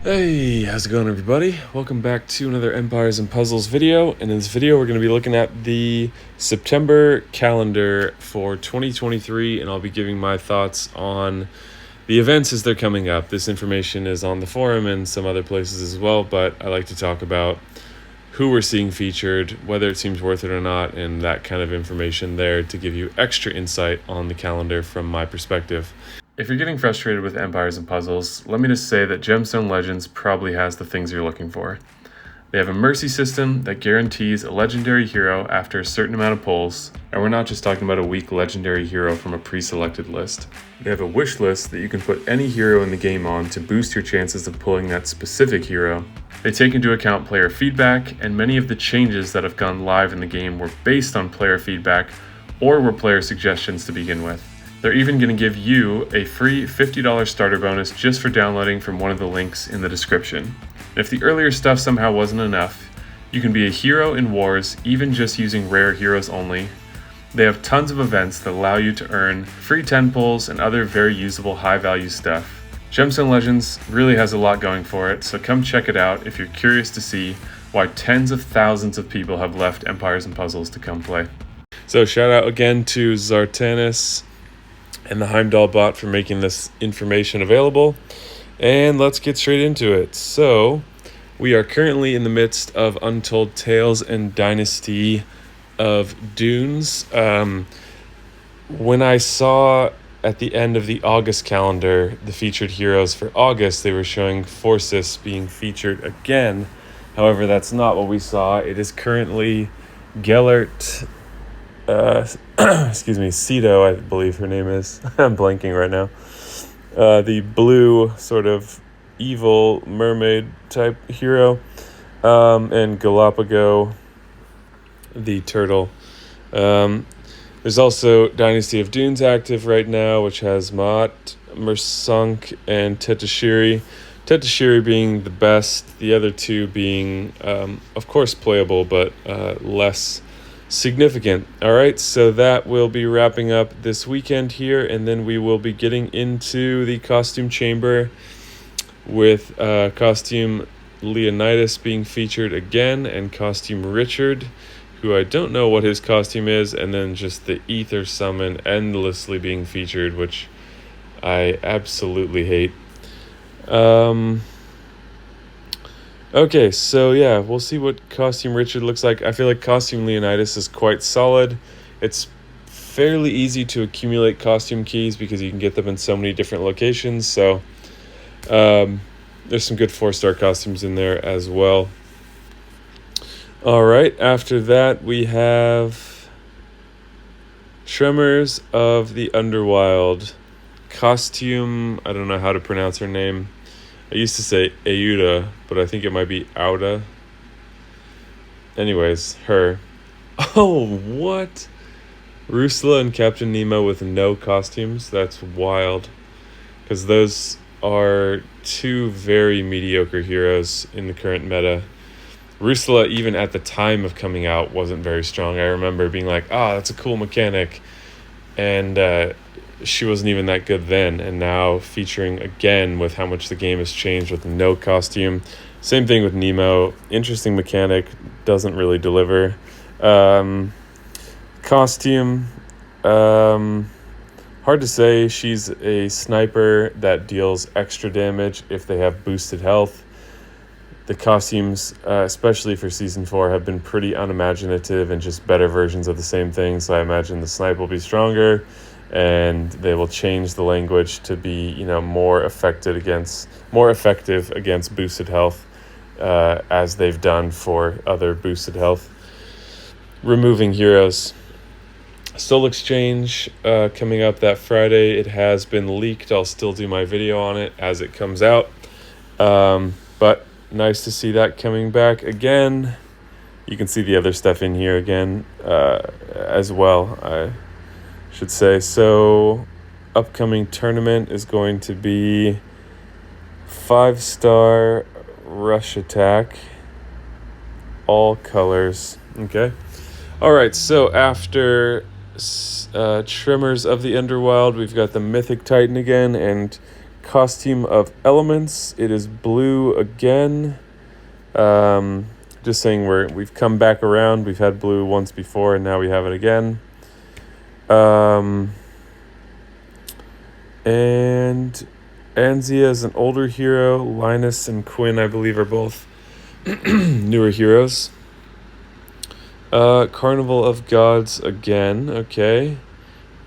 Hey, how's it going everybody? Welcome back to another Empires and Puzzles video. And in this video we're going to be looking at the September calendar for 2023, and I'll be giving my thoughts on the events as they're coming up. This information is on the forum and some other places as well, but I like to talk about who we're seeing featured, whether it seems worth it or not, and that kind of information there to give you extra insight on the calendar from my perspective. If you're getting frustrated with Empires and Puzzles, let me just say that Gemstone Legends probably has the things you're looking for. They have a mercy system that guarantees a legendary hero after a certain amount of pulls, and we're not just talking about a weak legendary hero from a pre-selected list. They have a wish list that you can put any hero in the game on to boost your chances of pulling that specific hero. They take into account player feedback, and many of the changes that have gone live in the game were based on player feedback or were player suggestions to begin with. They're even going to give you a free $50 starter bonus just for downloading from one of the links in the description. And if the earlier stuff somehow wasn't enough, you can be a hero in wars even just using rare heroes only. They have tons of events that allow you to earn free 10 pulls and other very usable high value stuff. Gemstone Legends really has a lot going for it, so come check it out if you're curious to see why tens of thousands of people have left Empires and Puzzles to come play. So shout out again to Zartanis and the Heimdall bot for making this information available, and let's get straight into it. So we are currently in the midst of Untold Tales and Dynasty of Dunes. When I saw at the end of the August calendar the featured heroes for August, they were showing Forces being featured again. However, that's not what we saw. It is currently Gellert, Cedo, I believe her name is. I'm blanking right now. The blue sort of evil mermaid type hero, and Galapago, the turtle. There's also Dynasty of Dunes active right now, which has Maat, Mersunk, and Tetashiri. Tetashiri being the best, the other two being, of course, playable, but less significant. All right, so that will be wrapping up this weekend here, and then we will be getting into the costume chamber with costume Leonidas being featured again, and costume Richard, who I don't know what his costume is, and then just the Ether Summon endlessly being featured, which I absolutely hate. Okay, so yeah, we'll see what costume Richard looks like. I feel like costume Leonidas is quite solid. It's fairly easy to accumulate costume keys because you can get them in so many different locations. So there's some good 4-star costumes in there as well. All right, after that we have Tremors of the Underwild. Costume, I don't know how to pronounce her name. I used to say Ayuda, but I think it might be Auda. Anyways, her. Oh, what? Rusla and Captain Nemo with no costumes? That's wild. Because those are two very mediocre heroes in the current meta. Rusla, even at the time of coming out, wasn't very strong. I remember being like, that's a cool mechanic. And she wasn't even that good then, and now featuring again with how much the game has changed with no costume. Same thing with Nemo. Interesting mechanic, doesn't really deliver. Costume, hard to say. She's a sniper that deals extra damage if they have boosted health. The costumes, especially for Season 4, have been pretty unimaginative and just better versions of the same thing, so I imagine the snipe will be stronger, and they will change the language to be, more effective against boosted health, as they've done for other boosted health. Removing heroes. Soul Exchange coming up that Friday. It has been leaked. I'll still do my video on it as it comes out. But nice to see that coming back again. You can see the other stuff in here again as well, I should say. So upcoming tournament is going to be 5-star rush attack, all colors. Okay. All right, so after Tremors of the Underwild, we've got the Mythic Titan again, and Costume of Elements. It is blue again. Just saying we've come back around. We've had blue once before, and now we have it again. And Anzia is an older hero. Linus and Quinn, I believe, are both newer heroes. Carnival of Gods again. Okay.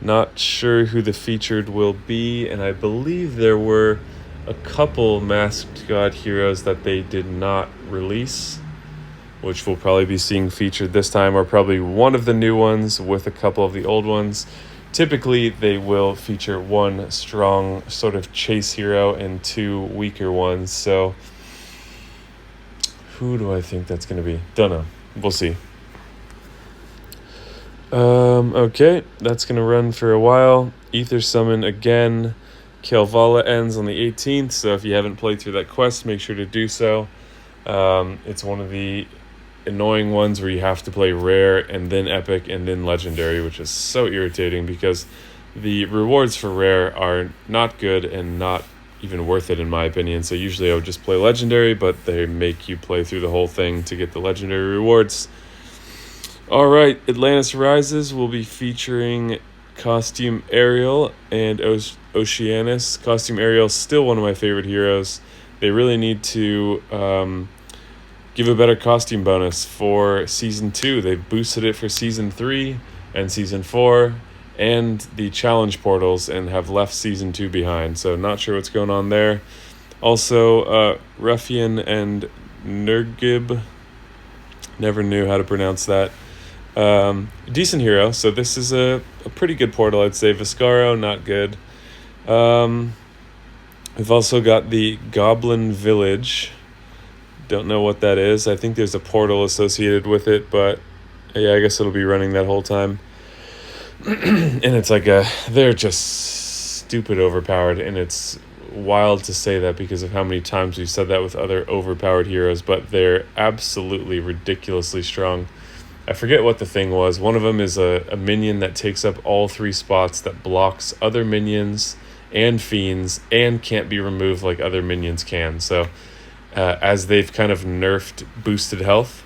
Not sure who the featured will be, and I believe there were a couple Masked God heroes that they did not release, which we'll probably be seeing featured this time, or probably one of the new ones with a couple of the old ones. Typically, they will feature one strong sort of chase hero and two weaker ones, so who do I think that's going to be? Don't know. We'll see. Okay, that's going to run for a while. Ether Summon again. Valhalla ends on the 18th, so if you haven't played through that quest, make sure to do so. It's one of the annoying ones where you have to play rare and then epic and then legendary, which is so irritating because the rewards for rare are not good and not even worth it in my opinion. So usually I would just play legendary, but they make you play through the whole thing to get the legendary rewards. All right, Atlantis Rises will be featuring Costume Ariel and Oceanus. Costume Ariel is still one of my favorite heroes. They really need to give a better costume bonus for Season 2. They've boosted it for Season 3 and Season 4 and the challenge portals and have left Season 2 behind. So not sure what's going on there. Also, Ruffian and Nergib. Never knew how to pronounce that. Decent hero, so this is a pretty good portal, I'd say. Viscaro, not good. We've also got the Goblin Village. Don't know what that is. I think there's a portal associated with it, but yeah, I guess it'll be running that whole time. And it's like they're just stupid overpowered, and it's wild to say that because of how many times we've said that with other overpowered heroes, but they're absolutely ridiculously strong. I forget what the thing was. One of them is a minion that takes up all three spots, that blocks other minions and fiends and can't be removed like other minions can. So as they've kind of nerfed boosted health,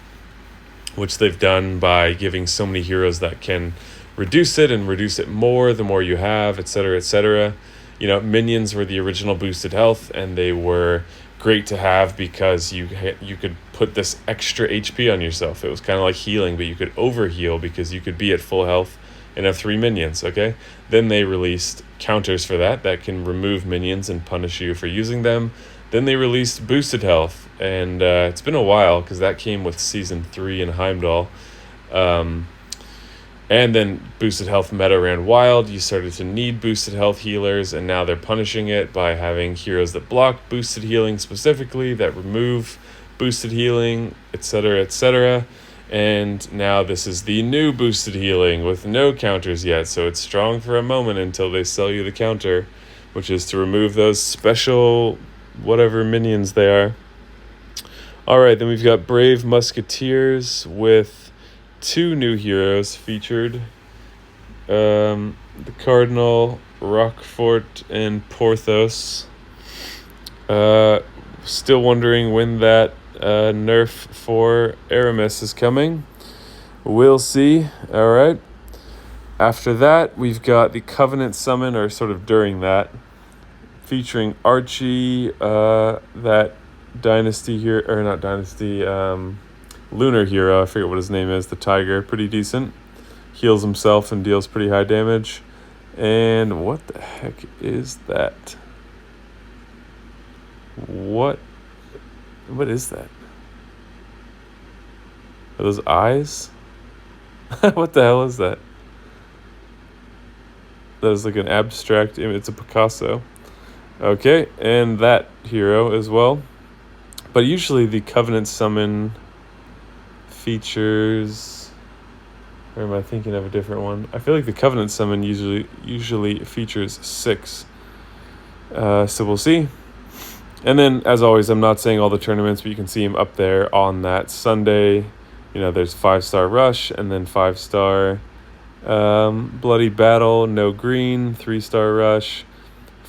which they've done by giving so many heroes that can reduce it and reduce it more the more you have, etc., etc. You know, minions were the original boosted health, and they were great to have because you could put this extra HP on yourself. It was kind of like healing, but you could overheal because you could be at full health and have 3 minions, okay? Then they released counters for that can remove minions and punish you for using them. Then they released boosted health, and it's been a while because that came with Season 3 in Heimdall. And then boosted health meta ran wild. You started to need boosted health healers, and now they're punishing it by having heroes that block boosted healing specifically, that remove boosted healing, etc., etc. And now this is the new boosted healing with no counters yet, so it's strong for a moment until they sell you the counter, which is to remove those special whatever minions they are. All right, then we've got Brave Musketeers with 2 new heroes featured. The Cardinal, Rockfort, and Porthos. Still wondering when that nerf for Aramis is coming. We'll see. All right. After that, we've got the Covenant Summon, or sort of during that, featuring Archie, that Dynasty here, or not Dynasty, Lunar hero, I forget what his name is, the tiger, pretty decent. Heals himself and deals pretty high damage. And what the heck is that? What is that? Are those eyes? What the hell is that? That is like an abstract image. It's a Picasso. Okay, and that hero as well. But usually the Covenant Summon features, or am I thinking of a different one? I feel like the Covenant Summon usually features 6. So we'll see. And then, as always, I'm not saying all the tournaments, but you can see them up there on that Sunday. You know, there's 5-star Rush, and then 5-star Bloody Battle, no green, 3-star Rush,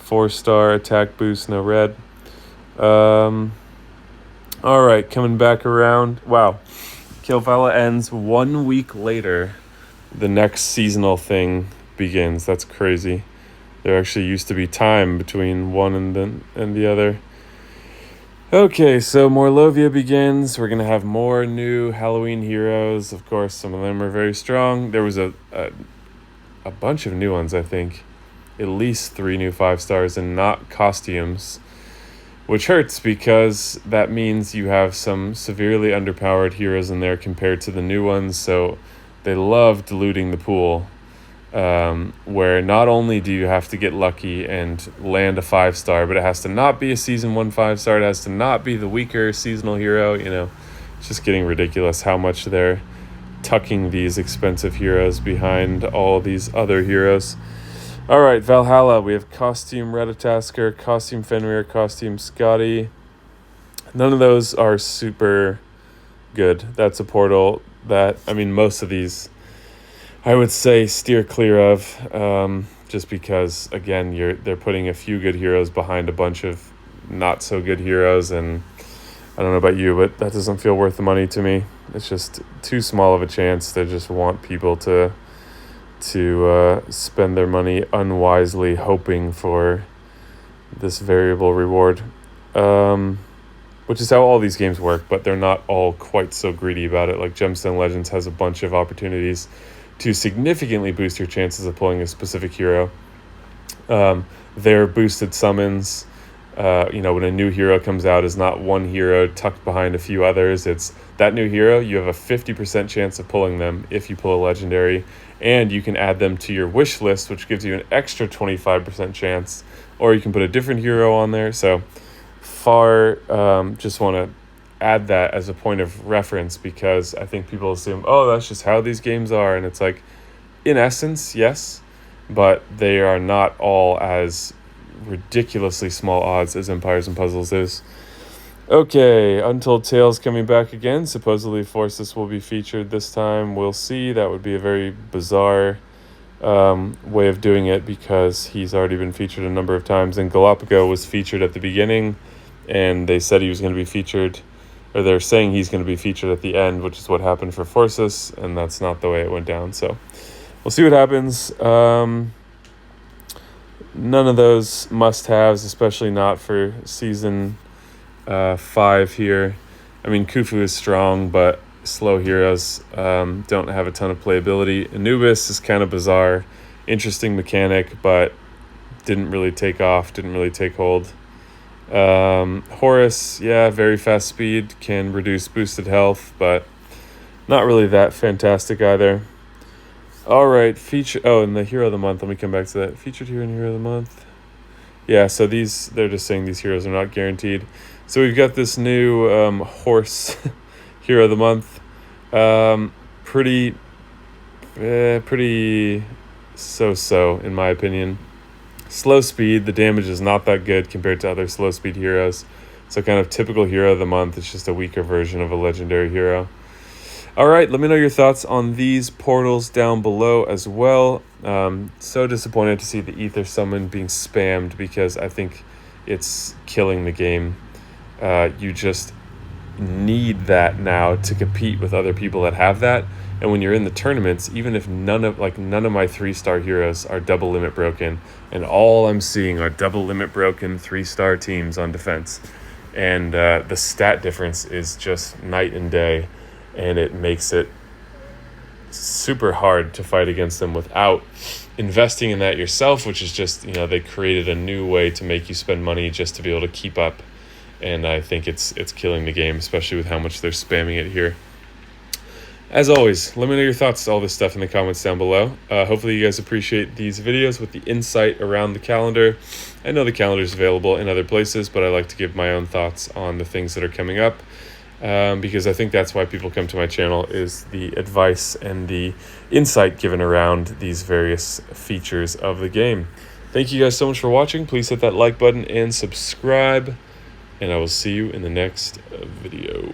4-star attack boost, no red. All right, coming back around. Wow. Valhalla ends 1 week later. The next seasonal thing begins. That's crazy. There actually used to be time between one and the other. Okay, so Morlovia begins. We're going to have more new Halloween heroes. Of course, some of them are very strong. There was a bunch of new ones, I think. At least 3 new 5-stars and not costumes. Which hurts because that means you have some severely underpowered heroes in there compared to the new ones. So they love diluting the pool. Where not only do you have to get lucky and land a 5-star, but it has to not be a season 1 5-star. It has to not be the weaker seasonal hero. It's just getting ridiculous how much they're tucking these expensive heroes behind all these other heroes. All right, Valhalla. We have costume Retatasker, costume Fenrir, costume Scotty. None of those are super good. That's a portal that, most of these I would say steer clear of, just because, again, they're putting a few good heroes behind a bunch of not so good heroes, and I don't know about you, but that doesn't feel worth the money to me. It's just too small of a chance. They just want people to spend their money unwisely, hoping for this variable reward, which is how all these games work, but they're not all quite so greedy about it. Like Gemstone Legends has a bunch of opportunities to significantly boost your chances of pulling a specific hero. Their boosted summons, when a new hero comes out, is not one hero tucked behind a few others. It's that new hero, you have a 50% chance of pulling them if you pull a legendary, and you can add them to your wish list, which gives you an extra 25% chance, or you can put a different hero on there. So just want to add that as a point of reference, because I think people assume, oh, that's just how these games are, and it's like, in essence, yes, but they are not all as ridiculously small odds as Empires and Puzzles is. Okay, Untold Tales coming back again. Supposedly Forces will be featured this time. We'll see. That would be a very bizarre way of doing it, because he's already been featured a number of times, and Galapagos was featured at the beginning, and they said he was going to be featured, or they're saying he's going to be featured at the end, which is what happened for Forces, and that's not the way it went down. So we'll see what happens. None of those must-haves, especially not for Season 5 here. Khufu is strong, but slow heroes don't have a ton of playability. Anubis is kind of bizarre. Interesting mechanic, but didn't really take off, didn't really take hold. Horus, very fast speed, can reduce boosted health, but not really that fantastic either. All right, and the hero of the month, let me come back to that. Featured hero and hero of the month. Yeah, so they're just saying these heroes are not guaranteed. So we've got this new horse hero of the month. Pretty so-so, in my opinion. Slow speed, the damage is not that good compared to other slow speed heroes. So kind of typical hero of the month. It's just a weaker version of a legendary hero. All right, let me know your thoughts on these portals down below as well. So disappointed to see the Ether Summon being spammed, because I think it's killing the game. You just need that now to compete with other people that have that. And when you're in the tournaments, even if none of my 3-star heroes are double limit broken, and all I'm seeing are double limit broken 3-star teams on defense, and the stat difference is just night and day, and it makes it super hard to fight against them without investing in that yourself, which is just, they created a new way to make you spend money just to be able to keep up. And I think it's killing the game, especially with how much they're spamming it here. As always, let me know your thoughts on all this stuff in the comments down below. Hopefully you guys appreciate these videos with the insight around the calendar. I know the calendar is available in other places, but I like to give my own thoughts on the things that are coming up, because I think that's why people come to my channel, is the advice and the insight given around these various features of the game. Thank you guys so much for watching. Please hit that like button and subscribe, and I will see you in the next video.